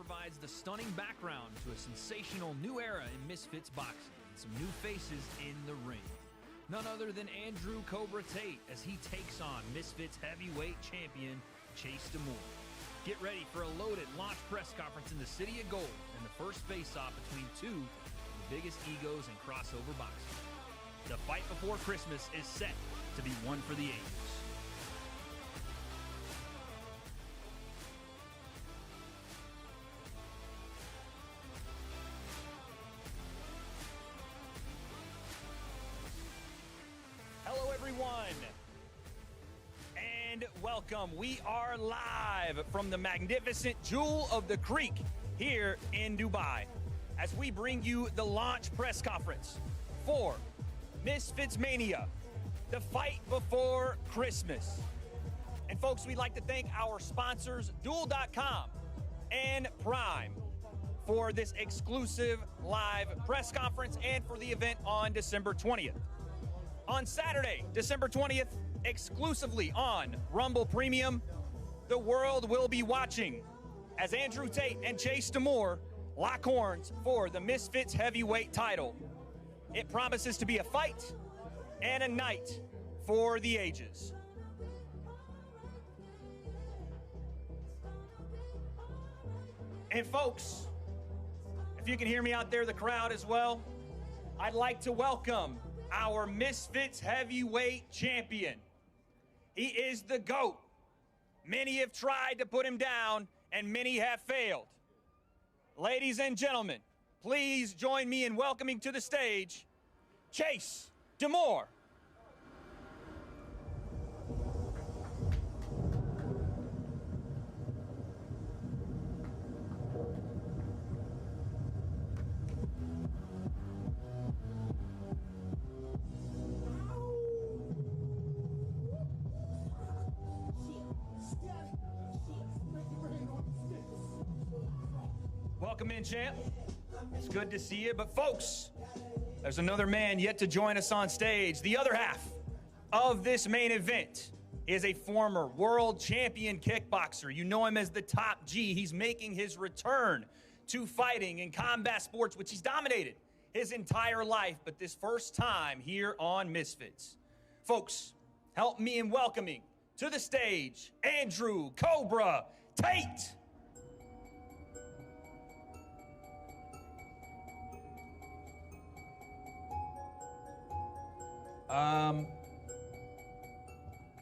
provides the stunning background to a sensational new era in Misfits boxing and some new faces in the ring. None other than Andrew Cobra Tate as he takes on Misfits heavyweight champion Chase Demoor. Get ready for a loaded launch press conference in the City of Gold and the first face-off between two of the biggest egos in crossover boxing. The fight before Christmas is set to be one for the ages. Hello, everyone, and welcome. We are live from the magnificent Jewel of the Creek here in Dubai as we bring you the launch press conference for Misfits Mania, the fight before Christmas. And folks, we'd like to thank our sponsors, Duel.com and Prime, for this exclusive live press conference and for the event on December 20th. On Saturday, December 20th, exclusively on Rumble Premium, the world will be watching as Andrew Tate and Chase Demoor lock horns for the Misfits heavyweight title. It promises to be a fight and a night for the ages. And folks, if you can hear me out there, the crowd as well, I'd like to welcome our Misfits heavyweight champion. He is the GOAT. Many have tried to put him down, and many have failed. Ladies and gentlemen, please join me in welcoming to the stage Chase Demoor. Welcome in, champ. It's good to see you. But folks, there's another man yet to join us on stage. The other half of this main event is a former world champion kickboxer. You know him as the Top G. He's making his return to fighting in combat sports, which he's dominated his entire life, but this first time here on Misfits. Folks, help me in welcoming to the stage Andrew Cobra Tate.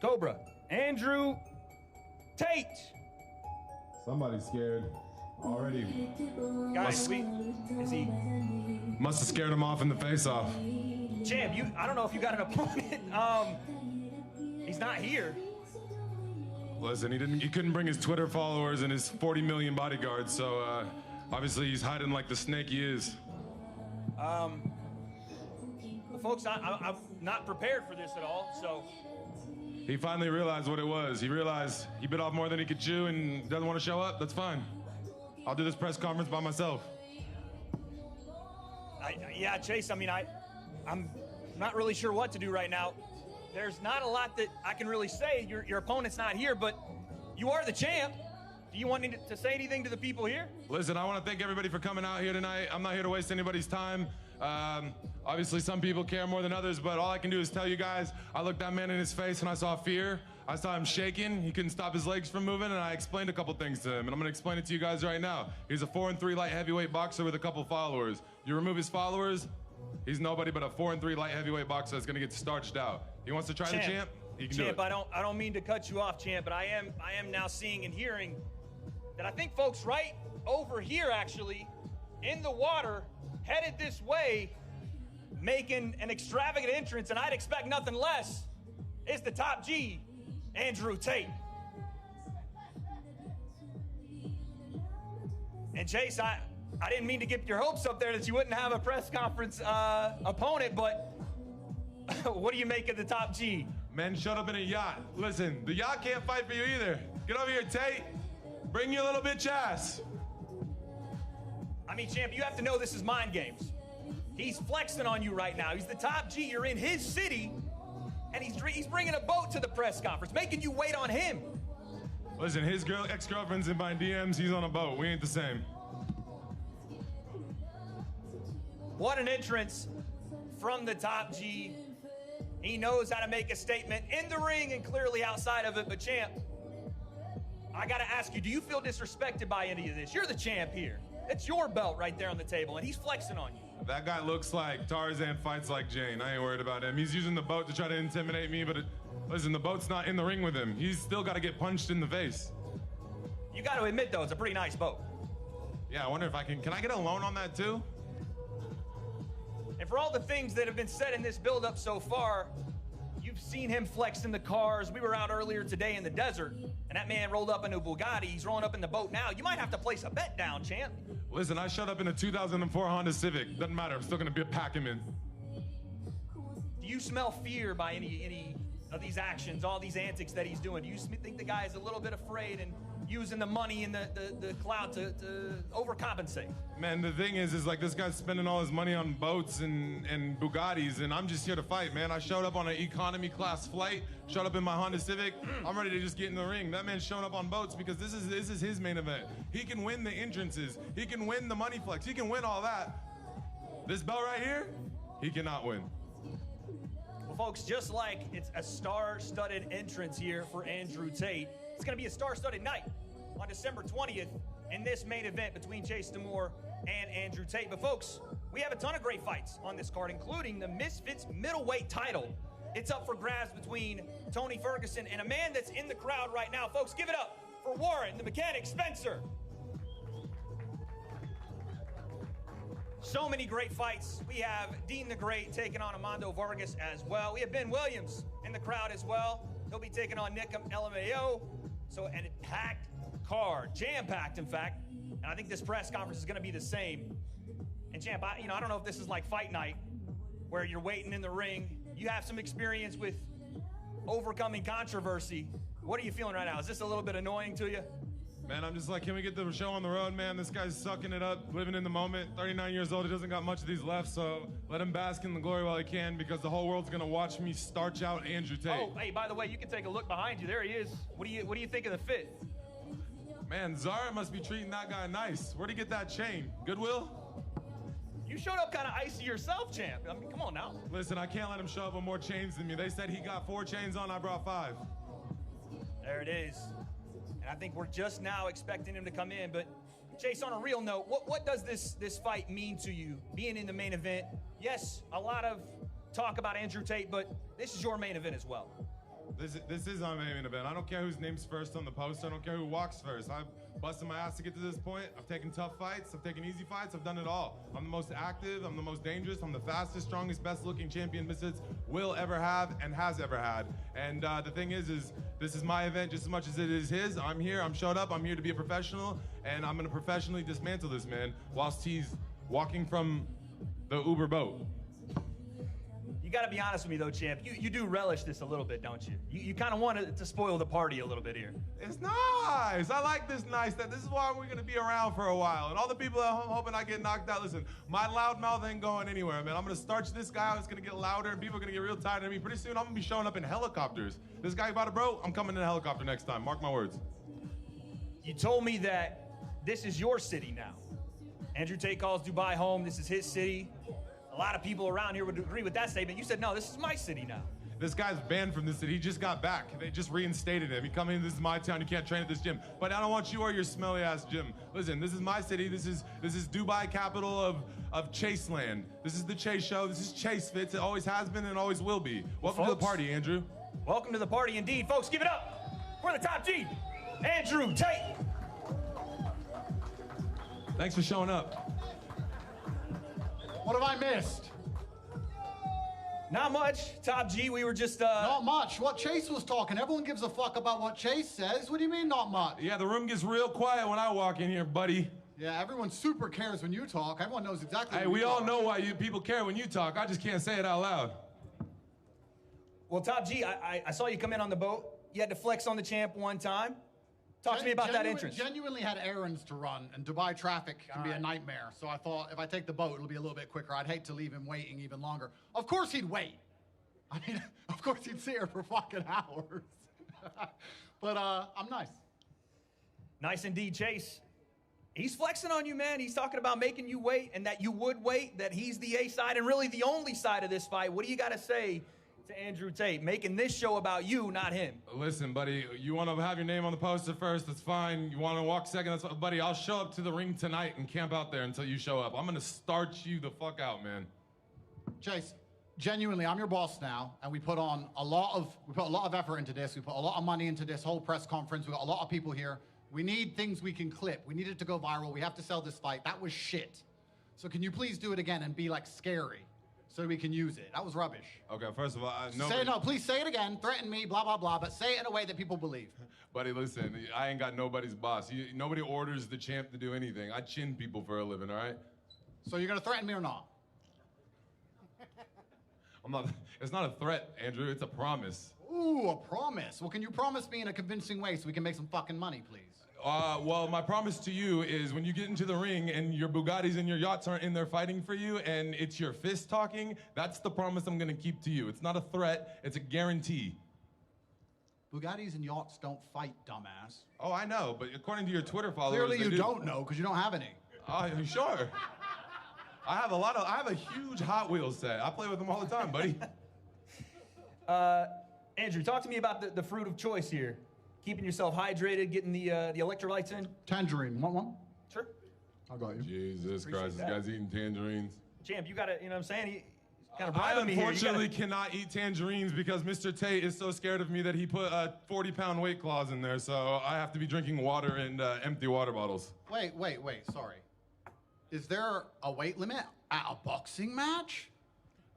Cobra, Andrew Tate. Somebody's scared already. Guys, is he? Must have scared him off in the face-off. Champ, I don't know if you got an opponent. He's not here. Listen, he couldn't bring his Twitter followers and his 40 million bodyguards, so obviously he's hiding like the snake he is. Well, folks, I'm not prepared for this at all, so. He finally realized what it was. He realized he bit off more than he could chew and doesn't want to show up. That's fine. I'll do this press conference by myself. Yeah, Chase, I mean, I'm not really sure what to do right now. There's not a lot that I can really say. Your opponent's not here, but you are the champ. Do you want to say anything to the people here? Listen, I want to thank everybody for coming out here tonight. I'm not here to waste anybody's time. Obviously, some people care more than others, but all I can do is tell you guys, I looked that man in his face and I saw fear. I saw him shaking. He couldn't stop his legs from moving, and I explained a couple things to him, and I'm going to explain it to you guys right now. He's a 4-3 light heavyweight boxer with a couple followers. You remove his followers, he's nobody but a 4-3 light heavyweight boxer that's going to get starched out. He wants to try the champ, he can do it. Champ, I don't mean to cut you off, champ, but I am now seeing and hearing that I think folks right over here, actually, in the water, headed this way, making an extravagant entrance, and I'd expect nothing less. It's the Top G, Andrew Tate. And Chase, I didn't mean to get your hopes up there that you wouldn't have a press conference opponent, but what do you make of the Top G? Men shut up in a yacht. Listen, the yacht can't fight for you either. Get over here, Tate. Bring your little bitch ass. I mean, champ, you have to know this is mind games. He's flexing on you right now. He's the Top G. You're in his city, and he's bringing a boat to the press conference, making you wait on him. Listen, his ex-girlfriend's in my DMs. He's on a boat. We ain't the same. What an entrance from the top G. He knows how to make a statement in the ring and clearly outside of it. But champ, I gotta ask you, do you feel disrespected by any of this? You're the champ here. It's your belt right there on the table, and he's flexing on you. That guy looks like Tarzan, fights like Jane. I ain't worried about him. He's using the boat to try to intimidate me, but listen, the boat's not in the ring with him. He's still got to get punched in the face. You got to admit, though, it's a pretty nice boat. Yeah, I wonder if can I get a loan on that too? And for all the things that have been said in this build-up so far, you've seen him flex in the cars. We were out earlier today in the desert, and that man rolled up in a Bugatti. He's rolling up in the boat now. You might have to place a bet down, champ. Listen, I showed up in a 2004 Honda Civic. Doesn't matter. I'm still going to pack him in. Do you smell fear by any of these actions, all these antics that he's doing? Do you think the guy is a little bit afraid and using the money and the clout to overcompensate? Man, the thing is like this guy's spending all his money on boats and Bugattis, and I'm just here to fight, man. I showed up on an economy class flight, showed up in my Honda Civic. I'm ready to just get in the ring. That man's showing up on boats because this is his main event. He can win the entrances. He can win the money flex. He can win all that. This belt right here, he cannot win. Well, folks, just like it's a star-studded entrance here for Andrew Tate, it's going to be a star-studded night on December 20th in this main event between Chase Demoor and Andrew Tate. But folks, we have a ton of great fights on this card, including the Misfits middleweight title. It's up for grabs between Tony Ferguson and a man that's in the crowd right now. Folks, give it up for Warren, the mechanic Spencer. So many great fights. We have Dean the Great taking on Armando Vargas as well. We have Ben Williams in the crowd as well. He'll be taking on Nick LMAO. So, and a packed card, jam-packed, in fact. And I think this press conference is going to be the same. And champ, I don't know if this is like fight night, where you're waiting in the ring. You have some experience with overcoming controversy. What are you feeling right now? Is this a little bit annoying to you? Man, I'm just like, can we get the show on the road, man? This guy's sucking it up, living in the moment. 39 years old, he doesn't got much of these left, so let him bask in the glory while he can, because the whole world's gonna watch me starch out Andrew Tate. Oh, hey, by the way, you can take a look behind you. There he is. What do you think of the fit? Man, Zara must be treating that guy nice. Where'd he get that chain? Goodwill? You showed up kind of icy yourself, champ. I mean, come on now. Listen, I can't let him show up with more chains than me. They said he got 4 chains on, I brought 5. There it is. And I think we're just now expecting him to come in. But Chase, on a real note, what does this fight mean to you, being in the main event? Yes, a lot of talk about Andrew Tate, but this is your main event as well. This is our main event. I don't care whose name's first on the poster. I don't care who walks first. I've busted my ass to get to this point. I've taken tough fights. I've taken easy fights. I've done it all. I'm the most active. I'm the most dangerous. I'm the fastest, strongest, best-looking champion Misfits will ever have and has ever had. And the thing is this is my event just as much as it is his. I'm here. I'm showed up. I'm here to be a professional, and I'm going to professionally dismantle this man whilst he's walking from the Uber boat. You got to be honest with me, though, champ. You do relish this a little bit, don't you? You kind of want it to spoil the party a little bit here. It's nice. I like this nice. This is why we're going to be around for a while. And all the people at home hoping I get knocked out, listen, my loud mouth ain't going anywhere, man. I'm going to starch this guy out. It's going to get louder, and people are going to get real tired of me. Pretty soon, I'm going to be showing up in helicopters. This guy about a bro, I'm coming in a helicopter next time. Mark my words. You told me that this is your city now. Andrew Tate calls Dubai home. This is his city. A lot of people around here would agree with that statement. You said, no, this is my city now. This guy's banned from this city. He just got back. They just reinstated him. He come in, this is my town. You can't train at this gym. But I don't want you or your smelly ass gym. Listen, this is my city. This is Dubai, capital of Chase land. This is the Chase show. This is Chase Fits. It always has been and always will be. Welcome to the party, Andrew. Welcome to the party indeed. Folks, give it up for the top G, Andrew Tate. Thanks for showing up. What have I missed? Not much. Top G, we were just... Not much. What Chase was talking. Everyone gives a fuck about what Chase says. What do you mean, not much? Yeah, the room gets real quiet when I walk in here, buddy. Yeah, everyone super cares when you talk. Everyone knows exactly Hey, we all know why people care when you talk. I just can't say it out loud. Well, Top G, I saw you come in on the boat. You had to flex on the champ one time. Talk to me about that entrance. Genuinely had errands to run, and Dubai traffic can be a nightmare. So I thought if I take the boat, it'll be a little bit quicker. I'd hate to leave him waiting even longer. Of course he'd wait. I mean, of course he'd sit here for fucking hours. But I'm nice. Nice indeed, Chase. He's flexing on you, man. He's talking about making you wait and that you would wait, that he's the A side and really the only side of this fight. What do you got to say to Andrew Tate, making this show about you, not him? Listen, buddy, you want to have your name on the poster first, that's fine. You want to walk second, that's fine. Buddy, I'll show up to the ring tonight and camp out there until you show up. I'm going to starch you the fuck out, man. Chase, genuinely, I'm your boss now, and we put a lot of effort into this. We put a lot of money into this whole press conference. We got a lot of people here. We need things we can clip. We need it to go viral. We have to sell this fight. That was shit. So can you please do it again and be like scary so we can use it? That was rubbish. Okay, first of all, Please say it again. Threaten me, blah, blah, blah, but say it in a way that people believe. Buddy, listen, I ain't got nobody's boss. Nobody orders the champ to do anything. I chin people for a living, all right? So you're going to threaten me or not? It's not a threat, Andrew. It's a promise. Ooh, a promise. Well, can you promise me in a convincing way so we can make some fucking money, please? Well, my promise to you is when you get into the ring and your Bugattis and your yachts aren't in there fighting for you and it's your fist talking, that's the promise I'm going to keep to you. It's not a threat. It's a guarantee. Bugattis and yachts don't fight, dumbass. Oh, I know, but according to your Twitter followers, clearly you don't know because you don't have any. Oh, sure. I have a huge Hot Wheels set. I play with them all the time, buddy. Andrew, talk to me about the fruit of choice here. Keeping yourself hydrated, getting the electrolytes in. Tangerine. Want one? Sure. I got you. Jesus Christ, this guy's eating tangerines. Champ, you gotta, you know what I'm saying? He kind of I bribing me here. unfortunately cannot eat tangerines because Mr. Tate is so scared of me that he put a 40-pound weight clause in there, so I have to be drinking water and empty water bottles. Wait, sorry. Is there a weight limit at a boxing match?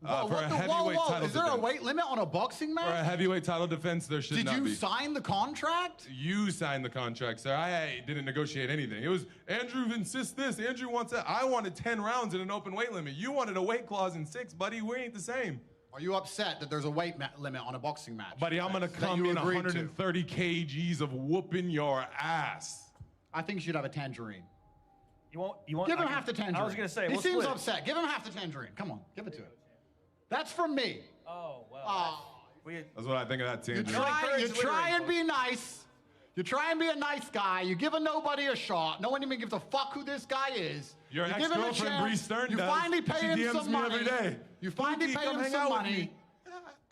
For a heavyweight title Is there a weight limit on a boxing match? For a heavyweight title defense, there should not be. Did you sign the contract? You signed the contract, sir. I didn't negotiate anything. It was, Andrew insists this, Andrew wants that. I wanted 10 rounds at an open weight limit. You wanted a weight clause in 6, buddy. We ain't the same. Are you upset that there's a weight limit on a boxing match? Buddy, I'm going to come in 130 kgs of whooping your ass. I think you should have a tangerine. You want? Give him half the tangerine. I was going to say, he seems upset. Give him half the tangerine. Come on, give it to him. That's from me. Oh, well. That's what I think of that tangerine. You try and be nice. You try and be a nice guy. You give a nobody a shot. No one even gives a fuck who this guy is. Your ex-girlfriend, Bree Stern, you finally pay him some money. Every day. You finally pay him some money.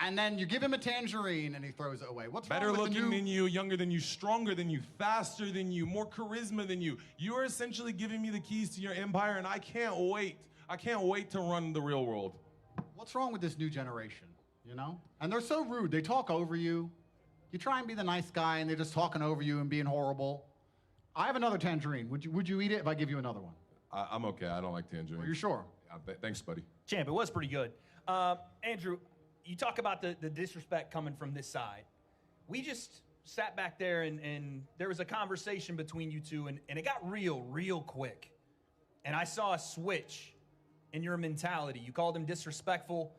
And then you give him a tangerine and he throws it away. What's better looking than you, younger than you, stronger than you, faster than you, more charisma than you. You are essentially giving me the keys to your empire, and I can't wait. I can't wait to run the real world. What's wrong with this new generation, you know? And they're so rude. They talk over you. You try and be the nice guy, and they're just talking over you and being horrible. I have another tangerine. Would you eat it if I give you another one? I'm okay. I don't like tangerines. Are you sure? Thanks, buddy. Champ, it was pretty good. Andrew, you talk about the disrespect coming from this side. We just sat back there, and there was a conversation between you two, and it got real quick. And I saw a switch in your mentality. You called him disrespectful,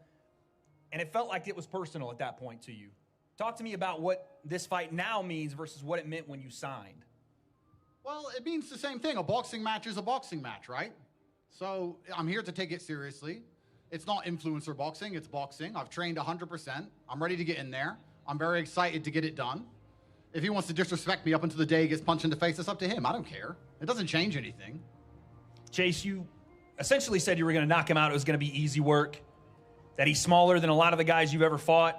and it felt like it was personal at that point to you. Talk to me about what this fight now means versus what it meant when you signed. Well, it means the same thing. A boxing match is a boxing match, right? So I'm here to take it seriously. It's not influencer boxing, it's boxing. I've trained 100%. I'm ready to get in there. I'm very excited to get it done. If he wants to disrespect me up until the day he gets punched in the face, it's up to him. I don't care. It doesn't change anything. Chase, you essentially said you were going to knock him out. It was going to be easy work, that he's smaller than a lot of the guys you've ever fought,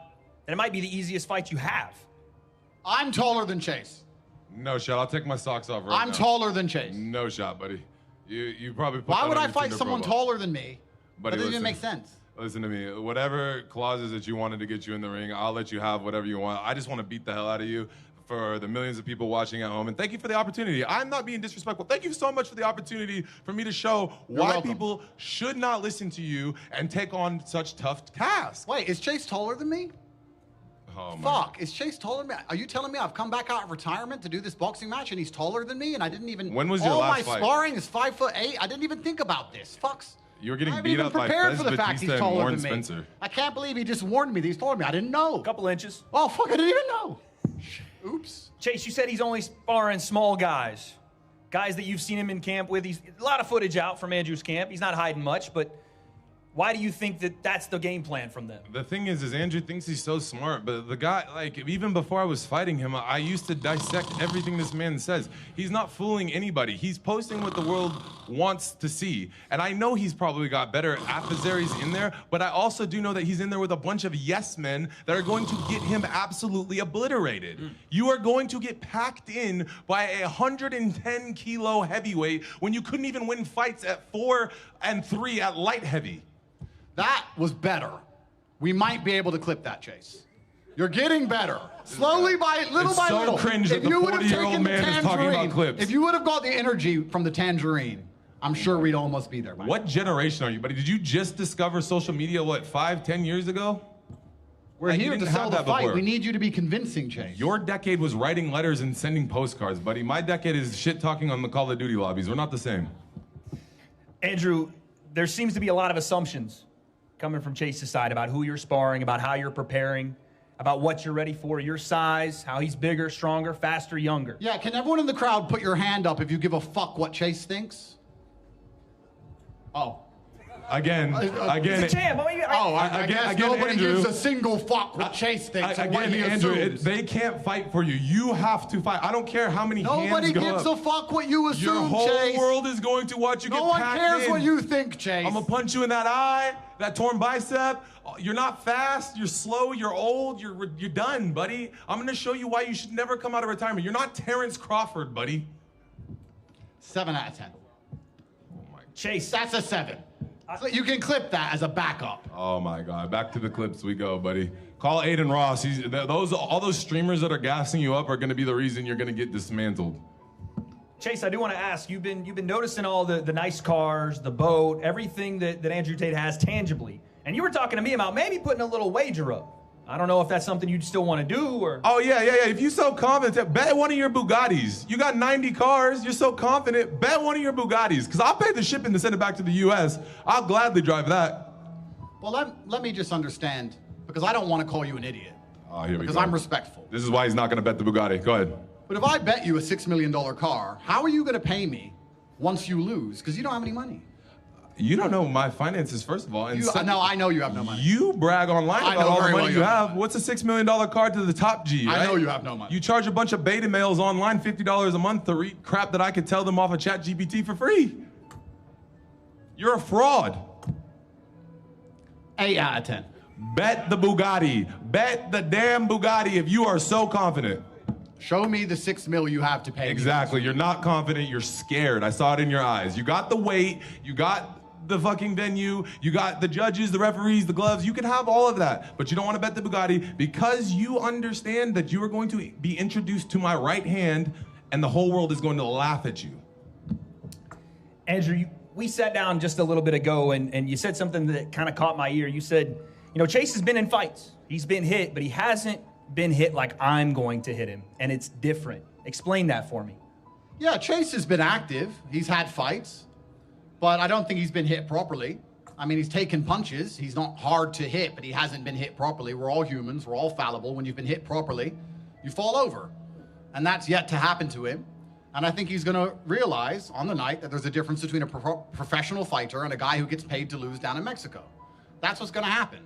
and it might be the easiest fight you have. I'm taller than Chase. No shot. I'll take my socks off right now. I'm taller than Chase. No shot, buddy. You probably put Why that would on I your fight Tinder someone profile. taller than me? Buddy, That doesn't even make sense. Listen to me. Whatever clauses that you wanted to get you in the ring, I'll let you have whatever you want. I just want to beat the hell out of you for the millions of people watching at home. And thank you for the opportunity. I'm not being disrespectful. Thank you so much for the opportunity for me to show why people should not listen to you and take on such tough tasks. Wait, is Chase taller than me? Oh, Fuck, is Chase taller than me? Are you telling me I've come back out of retirement to do this boxing match and he's taller than me and I didn't even... When was your last fight? All my sparring is 5'8". I didn't even think about this. Fucks. You were getting beat up by Fred Beck and Warren Spencer. I can't believe he just warned me that he's taller than me. I didn't know. A couple inches. Oh, fuck, I didn't even know. Oops. Chase, you said he's only sparring small guys. Guys that you've seen him in camp with. He's a lot of footage out from Andrew's camp. He's not hiding much, but Why do you think that that's the game plan from them? The thing is Andrew thinks he's so smart, but the guy, like, even before I was fighting him, I used to dissect everything this man says. He's not fooling anybody. He's posting what the world wants to see. And I know he's probably got better adversaries in there, but I also do know that he's in there with a bunch of yes men that are going to get him absolutely obliterated. You are going to get packed in by a 110 kilo heavyweight when you couldn't even win fights at 4 and 3 at light heavy. That was better. We might be able to clip that, Chase. You're getting better. Slowly by little by little. It's so cringe that the 40-year-old man is talking about clips. If you would have got the energy from the Tangerine, I'm sure we'd almost be there. What generation are you, buddy? Did you just discover social media, what, 5, 10 years ago? We're here to sell the fight. Before. We need you to be convincing, Chase. Your decade was writing letters and sending postcards, buddy. My decade is shit talking on the Call of Duty lobbies. We're not the same. Andrew, there seems to be a lot of assumptions coming from Chase's side about who you're sparring, about how you're preparing, about what you're ready for, your size, how he's bigger, stronger, faster, younger. Yeah, can everyone in the crowd put your hand up if you give a fuck what Chase thinks? Oh. Again. He's a champ. I guess nobody Andrew, gives a single fuck what Chase thinks. Andrew, they can't fight for you. You have to fight. I don't care how many hands go up. Nobody gives a fuck what you assume, Your whole Chase. world is going to watch you get No packed in. one cares what you think, Chase. I'm gonna punch you in that eye, that torn bicep. You're not fast, you're slow, you're old, you're done, buddy. I'm gonna show you why you should never come out of retirement. You're not Terrence Crawford, buddy. 7 out of 10. Oh my. Chase. That's a 7. So you can clip that as a backup. Oh my God, back to the clips we go, buddy. Call Aiden Ross. All those streamers that are gassing you up are gonna be the reason you're gonna get dismantled. Chase, I do want to ask, you've been noticing all the nice cars, the boat, everything that Andrew Tate has tangibly. And you were talking to me about maybe putting a little wager up. I don't know if that's something you still want to do or... Oh, yeah. If you're so confident, bet one of your Bugattis. You got 90 cars. You're so confident. Bet one of your Bugattis. Because I'll pay the shipping to send it back to the U.S. I'll gladly drive that. Well, let me just understand, because I don't want to call you an idiot. Oh, here we go. Because I'm respectful. This is why he's not going to bet the Bugatti. Go ahead. But if I bet you a $6 million car, how are you going to pay me once you lose? Because you don't have any money. You don't know my finances, first of all. And No, I know you have no money. You brag online about all the money you have. What's a $6 million card to the top G, right? I know you have no money. You charge a bunch of beta males online $50 a month to read crap that I could tell them off of ChatGPT for free. You're a fraud. 8 out of 10. Bet the Bugatti. Bet the damn Bugatti if you are so confident. Show me the $6 million you have to pay. Exactly. You're not confident. You're scared. I saw it in your eyes. You got the weight. You got the fucking venue. You got the judges, the referees, the gloves. You can have all of that, but you don't want to bet the Bugatti because you understand that you are going to be introduced to my right hand and the whole world is going to laugh at you. Andrew, we sat down just a little bit ago and you said something that kind of caught my ear. You said, Chase has been in fights. He's been hit, but he hasn't been hit like I'm going to hit him, and it's different. Explain that for me. Yeah, Chase has been active. He's had fights, but I don't think he's been hit properly. I mean, he's taken punches. He's not hard to hit, but he hasn't been hit properly. We're all humans. We're all fallible. When you've been hit properly, you fall over, and that's yet to happen to him. And I think he's going to realize on the night that there's a difference between a professional fighter and a guy who gets paid to lose down in Mexico. That's what's going to happen.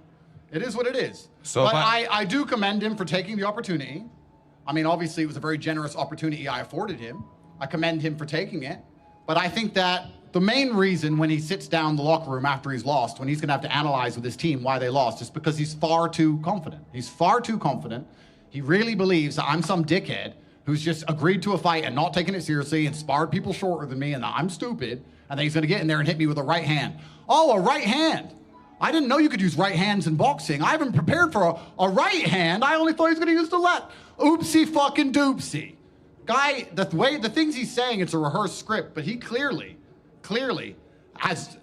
It is what it is. But I do commend him for taking the opportunity. I mean, obviously, it was a very generous opportunity I afforded him. I commend him for taking it. But I think that the main reason when he sits down in the locker room after he's lost, when he's going to have to analyze with his team why they lost, is because he's far too confident. He's far too confident. He really believes that I'm some dickhead who's just agreed to a fight and not taking it seriously and sparred people shorter than me and that I'm stupid, and then he's going to get in there and hit me with a right hand. Oh, a right hand. I didn't know you could use right hands in boxing. I haven't prepared for a right hand. I only thought he was going to use the left. Oopsie fucking doopsie. Guy, the things he's saying, it's a rehearsed script, but he clearly has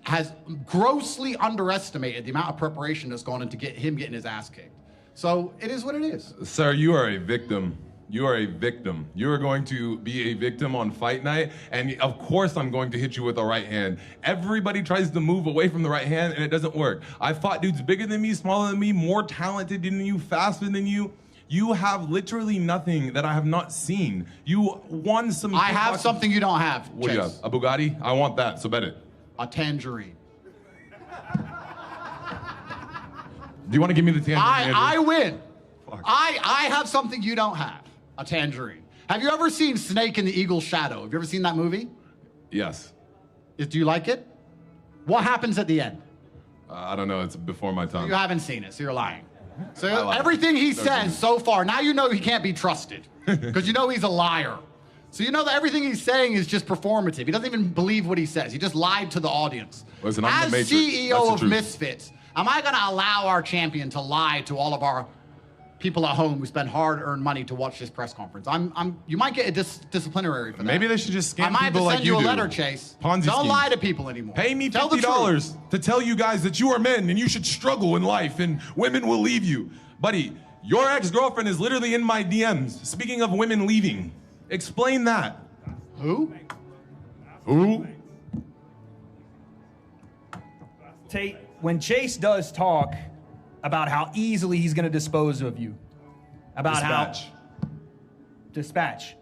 grossly underestimated the amount of preparation that's gone into him getting his ass kicked. So it is what it is. Sir, you are a victim. You are a victim. You are going to be a victim on fight night, and of course I'm going to hit you with a right hand. Everybody tries to move away from the right hand, and it doesn't work. I fought dudes bigger than me, smaller than me, more talented than you, faster than you. You have literally nothing that I have not seen. You won some... I have something you don't have, What do you have? A Bugatti? I want that, so bet it. A Tangerine. Do you want to give me the tangerine? I win. Fuck. I have something you don't have. A tangerine. Have you ever seen Snake in the Eagle's Shadow? Have you ever seen that movie? Yes. Do you like it? What happens at the end? I don't know. It's before my time. You haven't seen it, so you're lying. So lied. everything he says so far, now you know he can't be trusted. Because you know he's a liar. So you know that everything he's saying is just performative. He doesn't even believe what he says. He just lied to the audience. Listen, I'm As the Matrix. CEO That's the of truth. Misfits, am I going to allow our champion to lie to all of our people at home who spend hard-earned money to watch this press conference? You might get a disciplinary for that. Maybe they should just scam I might have people to like send you you a do. letter, Chase. Ponzi Don't schemes. lie to people anymore. Pay me Tell the $50 truth. to tell you guys that you are men and you should struggle in life and women will leave you. Buddy, your ex-girlfriend is literally in my DMs. Speaking of women leaving, explain that. Who? Who? Tate, when Chase does talk about how easily he's going to dispose of you, about dispatch,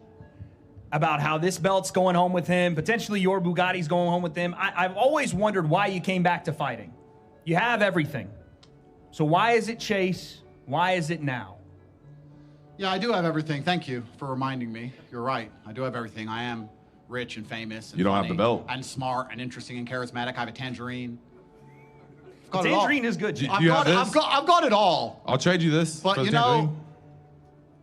about how this belt's going home with him, potentially your Bugatti's going home with him, I've always wondered why you came back to fighting. You have everything. So why is it Chase? Why is it now? Yeah, I do have everything. Thank you for reminding me. You're right. I do have everything. I am rich and famous. And You don't have funny the belt. And smart and interesting and charismatic. I have a tangerine. I've The got it all. tangerine is good. Do Chase. you have this? I've got it all. I'll trade you this. But for the you know, tangerine.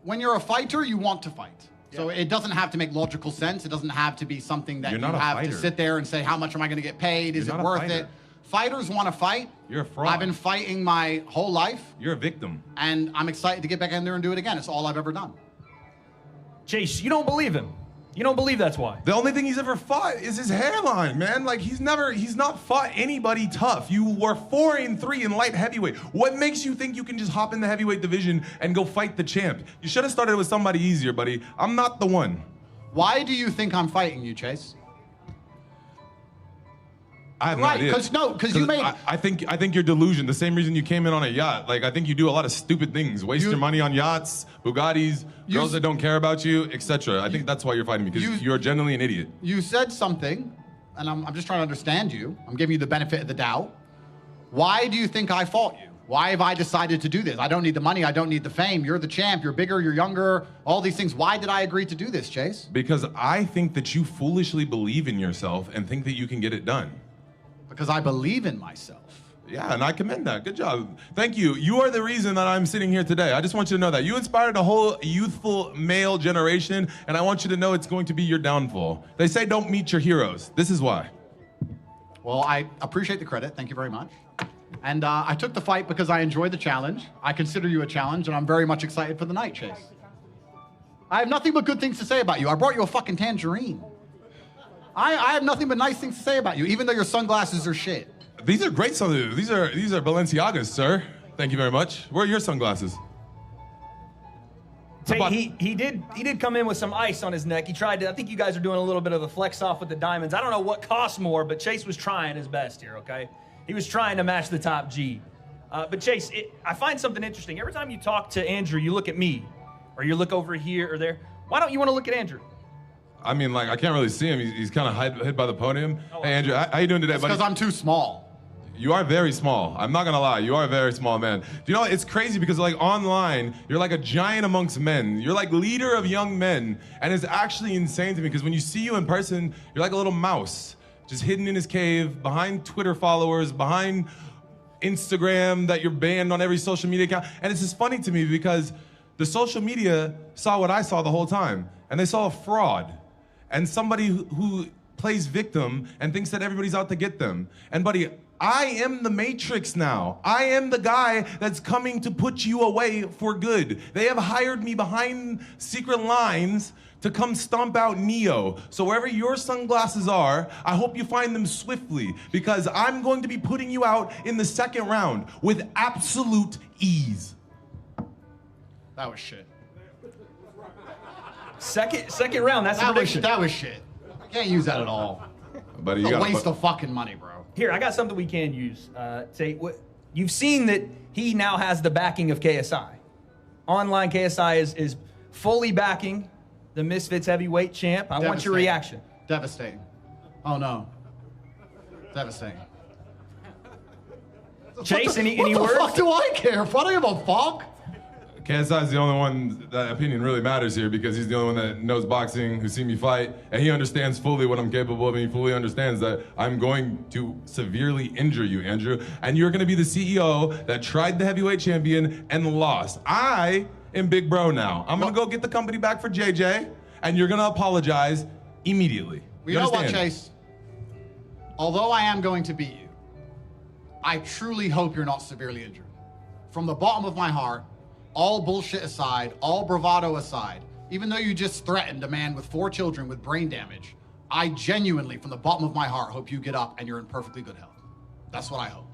when you're a fighter, you want to fight. So it doesn't have to make logical sense. It doesn't have to be something that You're you not a have to fighter. sit there and say, how much am I going to get paid? Is You're it not a worth fighter. it? Fighters want to fight. You're a fraud. I've been fighting my whole life, You're a victim. and I'm excited to get back in there and do it again. It's all I've ever done. Chase, you don't believe him. You don't believe that's why. The only thing he's ever fought is his hairline, man. Like he's not fought anybody tough. You were 4-3 in light heavyweight. What makes you think you can just hop in the heavyweight division and go fight the champ? You should have started with somebody easier, buddy. I'm not the one. Why do you think I'm fighting you, Chase? I have Right, no idea. because you made... I think you're delusion. The same reason you came in on a yacht. Like I think you do a lot of stupid things. Waste your money on yachts, Bugattis, girls that don't care about you, etc. I think that's why you're fighting me because you're generally an idiot. You said something, and I'm just trying to understand you. I'm giving you the benefit of the doubt. Why do you think I fought you? Why have I decided to do this? I don't need the money. I don't need the fame. You're the champ. You're bigger. You're younger. All these things. Why did I agree to do this, Chase? Because I think that you foolishly believe in yourself and think that you can get it done. Because I believe in myself. Yeah, and I commend that. Good job. Thank you. You are the reason that I'm sitting here today. I just want you to know that. You inspired a whole youthful male generation, and I want you to know it's going to be your downfall. They say don't meet your heroes. This is why. Well, I appreciate the credit. Thank you very much. And I took the fight because I enjoyed the challenge. I consider you a challenge, and I'm very much excited for the night, Chase. I have nothing but good things to say about you. I brought you a fucking tangerine. I have nothing but nice things to say about you, even though your sunglasses are shit. These are great sunglasses. These are Balenciagas, sir. Thank you very much. Where are your sunglasses? Tate, he did come in with some ice on his neck. He tried to. I think you guys are doing a little bit of the flex off with the diamonds. I don't know what costs more, but Chase was trying his best here. Okay, he was trying to match the top G. But Chase, I find something interesting. Every time you talk to Andrew, you look at me, or you look over here or there. Why don't you want to look at Andrew? I mean, like, I can't really see him. He's kind of hid by the podium. Hey, Andrew, how you doing today, buddy? Because I'm too small. You are very small. I'm not gonna lie. You are a very small man. Do you know what? It's crazy because like online, you're like a giant amongst men. You're like leader of young men, and it's actually insane to me because when you see you in person, you're like a little mouse, just hidden in his cave, behind Twitter followers, behind Instagram that you're banned on every social media account. And it's just funny to me because the social media saw what I saw the whole time, and they saw a fraud and somebody who plays victim and thinks that everybody's out to get them. And buddy, I am the Matrix now. I am the guy that's coming to put you away for good. They have hired me behind secret lines to come stomp out Neo. So wherever your sunglasses are, I hope you find them swiftly because I'm going to be putting you out in the second round with absolute ease. That was shit. Second round, that's the prediction. That was shit. I can't use that at all. Buddy, It's you a gotta waste of fucking money, bro. Here, I got something we can use. Tate, you've seen that he now has the backing of KSI. Online KSI is fully backing the Misfits heavyweight champ. I want your reaction. Devastating. Oh no. Devastating. Chase, any What words? the fuck do I care? If I don't give a fuck. KSI is the only one that opinion really matters here because he's the only one that knows boxing, who's seen me fight, and he understands fully what I'm capable of, and he fully understands that I'm going to severely injure you, Andrew, and you're going to be the CEO that tried the heavyweight champion and lost. I am big bro now. I'm going to go get the company back for JJ, and you're going to apologize immediately. Well, you know what, Chase? Although I am going to beat you, I truly hope you're not severely injured. From the bottom of my heart, all bullshit aside, all bravado aside, even though you just threatened a man with 4 children with brain damage, I genuinely, from the bottom of my heart, hope you get up and you're in perfectly good health. That's what I hope.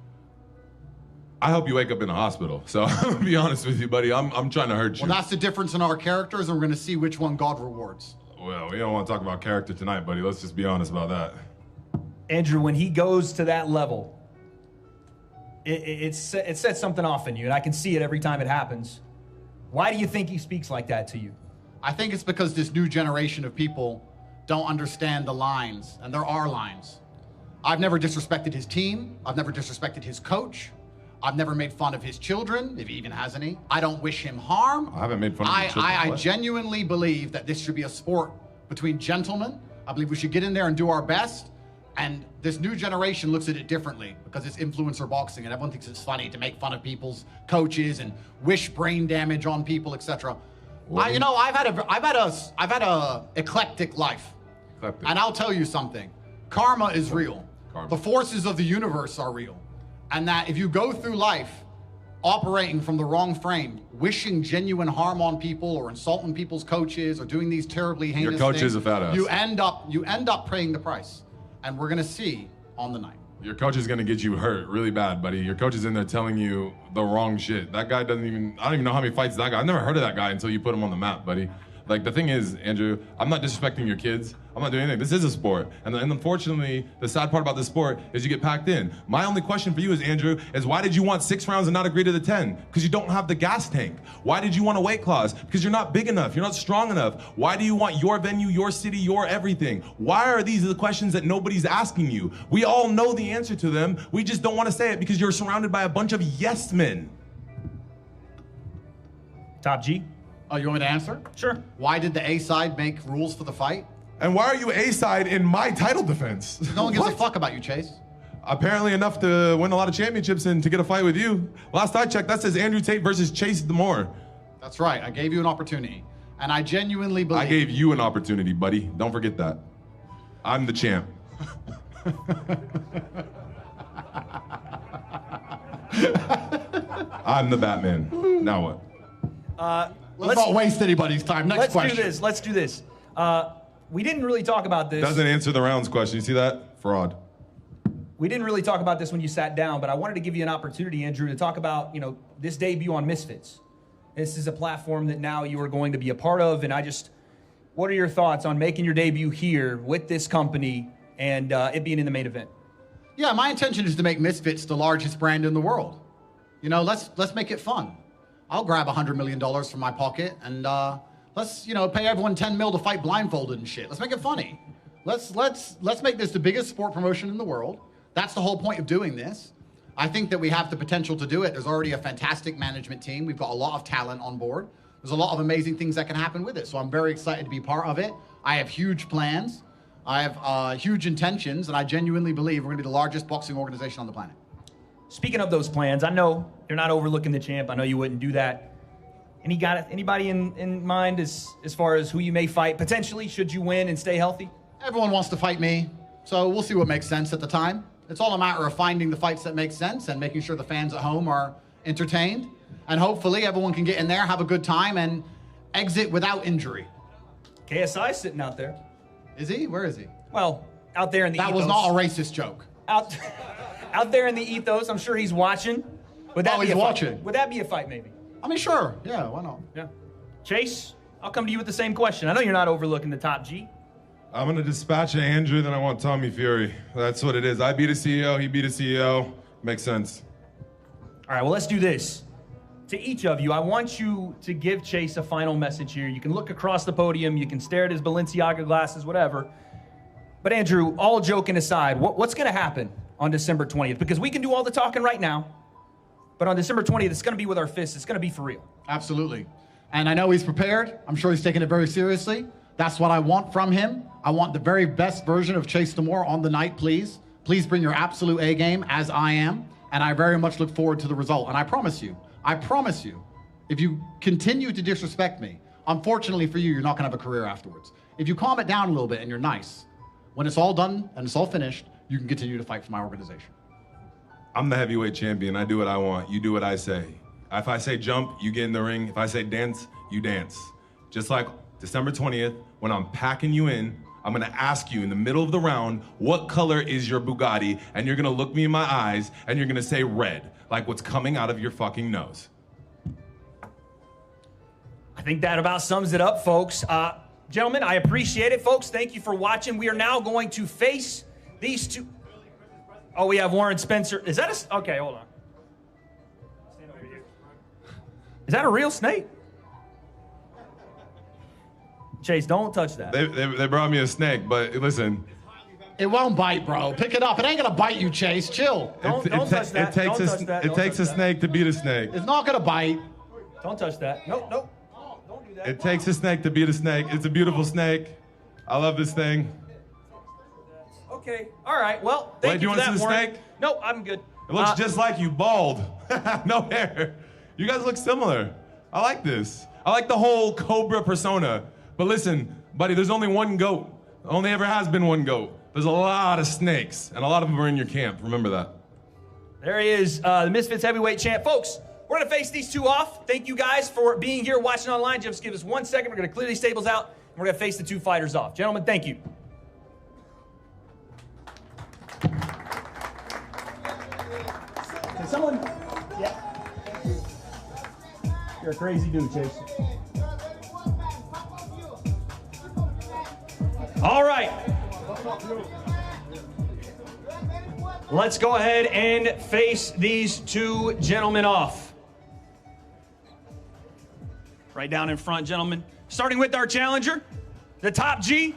I hope you wake up in a hospital. So I'm going to be honest with you, buddy. I'm trying to hurt you. Well, that's the difference in our characters, and we're going to see which one God rewards. Well, we don't want to talk about character tonight, buddy. Let's just be honest about that. Andrew, when he goes to that level, it sets something off in you, and I can see it every time it happens. Why do you think he speaks like that to you? I think it's because this new generation of people don't understand the lines, and there are lines. I've never disrespected his team. I've never disrespected his coach. I've never made fun of his children, if he even has any. I don't wish him harm. I haven't made fun of his children. I genuinely believe that this should be a sport between gentlemen. I believe we should get in there and do our best. And this new generation looks at it differently because it's influencer boxing, and everyone thinks it's funny to make fun of people's coaches and wish brain damage on people, etc. I've had a eclectic life, and I'll tell you something: karma is real. The forces of the universe are real, and that if you go through life operating from the wrong frame, wishing genuine harm on people or insulting people's coaches or doing these terribly heinous Your coach things, is a fat ass. you end up paying the price. And we're gonna see on the night. Your coach is gonna get you hurt really bad, buddy. Your coach is in there telling you the wrong shit. That guy I don't even know how many fights that guy. I've never heard of that guy until you put him on the map, buddy. Like, the thing is, Andrew, I'm not disrespecting your kids. I'm not doing anything. This is a sport. And unfortunately, the sad part about this sport is you get packed in. My only question for you is, Andrew, is why did you want 6 rounds and not agree to the 10? Because you don't have the gas tank. Why did you want a weight class? Because you're not big enough. You're not strong enough. Why do you want your venue, your city, your everything? Why are these the questions that nobody's asking you? We all know the answer to them. We just don't want to say it because you're surrounded by a bunch of yes men. Top G? Oh, you want me to answer? Sure. Why did the A side make rules for the fight? And why are you A-side in my title defense? No one gives a fuck about you, Chase. Apparently enough to win a lot of championships and to get a fight with you. Last I checked, that says Andrew Tate versus Chase Demoor. That's right. I gave you an opportunity. And I genuinely believe... I gave you an opportunity, buddy. Don't forget that. I'm the champ. I'm the Batman. Now what? Let's not waste anybody's time. Next question. Let's do this. We didn't really talk about this. Doesn't answer the rounds question. You see that? Fraud. We didn't really talk about this when you sat down, but I wanted to give you an opportunity, Andrew, to talk about, this debut on Misfits. This is a platform that now you are going to be a part of, and what are your thoughts on making your debut here with this company and it being in the main event? Yeah, my intention is to make Misfits the largest brand in the world. Let's make it fun. I'll grab $100 million from my pocket and let's pay everyone $10 million to fight blindfolded and shit. Let's make it funny. Let's make this the biggest sport promotion in the world. That's the whole point of doing this. I think that we have the potential to do it. There's already a fantastic management team. We've got a lot of talent on board. There's a lot of amazing things that can happen with it. So I'm very excited to be part of it. I have huge plans. I have huge intentions, and I genuinely believe we're going to be the largest boxing organization on the planet. Speaking of those plans, I know you're not overlooking the champ. I know you wouldn't do that. Anybody in mind as far as who you may fight potentially should you win and stay healthy? Everyone wants to fight me, so we'll see what makes sense at the time. It's all a matter of finding the fights that make sense and making sure the fans at home are entertained. And hopefully everyone can get in there, have a good time, and exit without injury. KSI's sitting out there. Is he? Where is he? Well, out there in the ethos. That was not a racist joke. Out there in the ethos, I'm sure he's watching. Would that be a watching. Fight? Would that be a fight, maybe? I mean, sure. Yeah, why not? Yeah. Chase, I'll come to you with the same question. I know you're not overlooking the top G. I'm going to dispatch Andrew, then I want Tommy Fury. That's what it is. I beat a CEO, he beat a CEO. Makes sense. All right, well, let's do this. To each of you, I want you to give Chase a final message here. You can look across the podium, you can stare at his Balenciaga glasses, whatever. But Andrew, all joking aside, what's going to happen on December 20th? Because we can do all the talking right now. But on December 20th, it's going to be with our fists. It's going to be for real. Absolutely. And I know he's prepared. I'm sure he's taking it very seriously. That's what I want from him. I want the very best version of Chase Demoor on the night, please. Please bring your absolute A game, as I am. And I very much look forward to the result. And I promise you, if you continue to disrespect me, unfortunately for you, you're not going to have a career afterwards. If you calm it down a little bit and you're nice, when it's all done and it's all finished, you can continue to fight for my organization. I'm the heavyweight champion. I do what I want. You do what I say. If I say jump, you get in the ring. If I say dance, you dance. Just like December 20th, when I'm packing you in, I'm gonna ask you in the middle of the round, what color is your Bugatti? And you're gonna look me in my eyes and you're gonna say red, like what's coming out of your fucking nose. I think that about sums it up, folks. Gentlemen, I appreciate it, folks. Thank you for watching. We are now going to face these two. Oh, we have Warren Spencer. Is that a... Okay, hold on. Stand over here. Is that a real snake? Chase, don't touch that. They brought me a snake, but listen. It won't bite, bro. Pick it up. It ain't gonna bite you, Chase. Chill. Don't touch that. It takes a snake to beat a snake. It's not gonna bite. Don't touch that. Nope. Don't do that. It takes a snake to beat a snake. It's a beautiful snake. I love this thing. Okay. All right. Well, thank you for that, Warren. Do you want to see the snake? No, I'm good. It looks just like you, bald. No hair. You guys look similar. I like this. I like the whole Cobra persona. But listen, buddy, there's only one goat. Only ever has been one goat. There's a lot of snakes, and a lot of them are in your camp. Remember that. There he is, the Misfits heavyweight champ. Folks, we're going to face these two off. Thank you guys for being here, watching online. Just give us 1 second. We're going to clear these tables out, and we're going to face the two fighters off. Gentlemen, thank you. Can someone... Yeah. You're a crazy dude, Chase. All right. Let's go ahead and face these two gentlemen off. Right down in front, gentlemen. Starting with our challenger, the top G,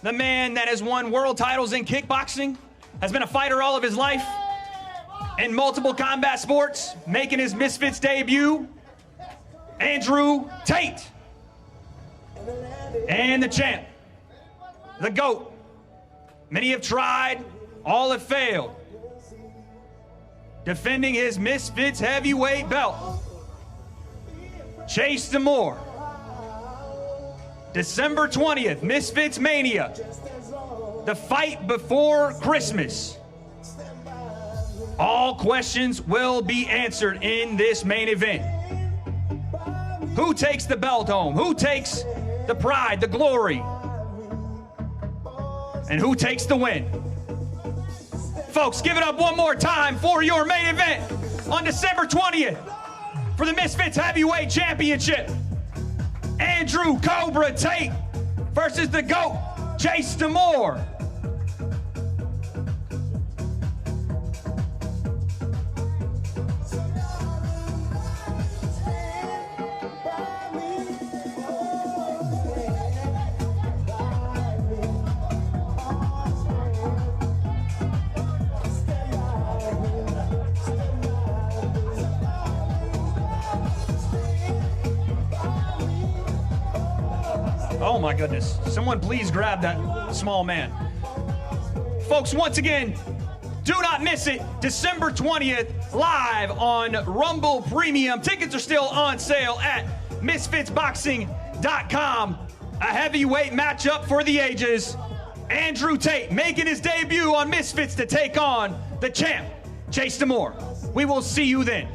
the man that has won world titles in kickboxing, has been a fighter all of his life in multiple combat sports, making his Misfits debut, Andrew Tate. And the champ, the GOAT. Many have tried, all have failed. Defending his Misfits heavyweight belt, Chase Demoor. December 20th, Misfits Mania. The fight before Christmas. All questions will be answered in this main event. Who takes the belt home? Who takes the pride, the glory? And who takes the win? Folks, give it up one more time for your main event on December 20th for the Misfits Heavyweight Championship. Andrew Cobra Tate versus the GOAT, Chase Demoor. Oh my goodness. Someone please grab that small man. Folks, once again, do not miss it. December 20th, live on Rumble Premium. Tickets are still on sale at MisfitsBoxing.com. A heavyweight matchup for the ages. Andrew Tate making his debut on Misfits to take on the champ, Chase Demoor. We will see you then.